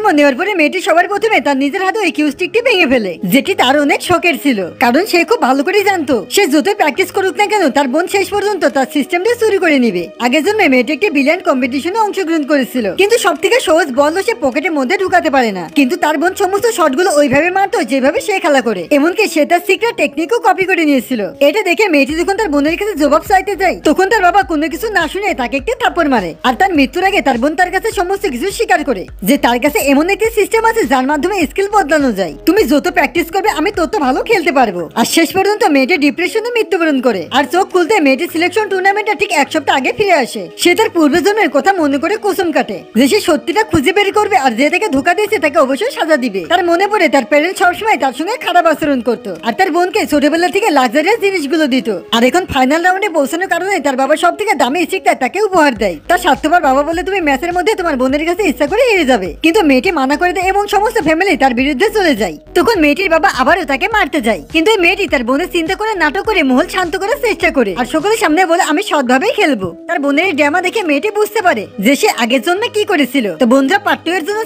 জন্ম নেওয়ার পরে মেয়েটি সবার প্রথমে তার নিজের হাতে ওই কিউ স্টিকটি ভেঙে ফেলে, যেটি তার অনেক শখের ছিল, কারণ সে খুব ভালো করে জানতো সে যতই প্র্যাকটিস করুক না কেন তার বোন শেষ পর্যন্ত তার সিস্টেমটা চুরি করে নিবে। আগের জন্মে মেয়েটি একটি বিলিয়ার্ড কম্পিটিশনে অংশগ্রহণ করেছিল, কিন্তু সব থেকে সহজ বল সে পকেটের মধ্যে ঢুকাতে পারে না। কিন্তু তার বোন সমস্ত শটগুলো ওইভাবে মারতো যেভাবে সে খেলা করে, এমনকি সে তার সিক্রেট টেকনিকও কপি করে নিয়েছিল। এটা দেখে মেয়েটি যখন তার বোনের কাছে জবাব চাইতে যায়, তখন তার বাবা কোনো কিছু না শুনে তাকে একটি থাপ্পড় মারে। আর তার মৃত্যুর আগে তার বোন তার কাছে সমস্ত কিছু স্বীকার করে যে তার কাছে এমন একটি সিস্টেম আছে যার মাধ্যমে স্কিল বদলানো যায়। তুমি যত প্র্যাকটিস করবে আমি তত ভালো খেলতে পারবো। আর শেষ পর্যন্ত মেয়েটি ডিপ্রেশনে মৃত্যুবরণ করে। আর চোখ খুলতে মেয়েটি সিলেকশন টুর্নামেন্টে ঠিক এক সপ্তাহ আগে ফিরে আসে। সে তার পূর্বজন্মের কথা মনে করে কসম কাটে যে সে সত্যিটা খুঁজে বের করবে, আর যে তাকে ধোকা দিয়েছে তাকে অবশ্যই সাজা দিবে। তার মনে পড়ে তার প্যারেন্টস সবসময় তার সঙ্গে খারাপ আচরণ করতো, আর তার বোনকে ছোটবেলা থেকে লাক্সারিয়াস জিনিসগুলো দিত। আর এখন ফাইনাল রাউন্ডে পৌঁছানোর কারণে তার বাবা সব থেকে দামি স্টিকটা তাকে উপহার দেয়। তার স্বার্থপর বাবা বলে তুমি ম্যাচের মধ্যে তোমার বোনের কাছে ইচ্ছা করে হেরে যাবে, কিন্তু মেয়েটি মানা করে দেয় এবং সমস্ত ফ্যামিলি তার বিরুদ্ধে চলে যায়। তখন মেয়েটির বাবা আবারও তাকে মারতে যায়, কিন্তু মেয়েটি তার বোনের চিন্তা করে নাটক করে মহল শান্ত করার চেষ্টা করে, আর সকলের সামনে বলে আমি সৎভাবেই খেলবো। তার বোনের ড্রামা দেখে মেয়েটি বুঝতে পারে যে সে আগের জন্মে কি করেছিল। তো বন্ধুরা, পার্ট 2 এর জন্য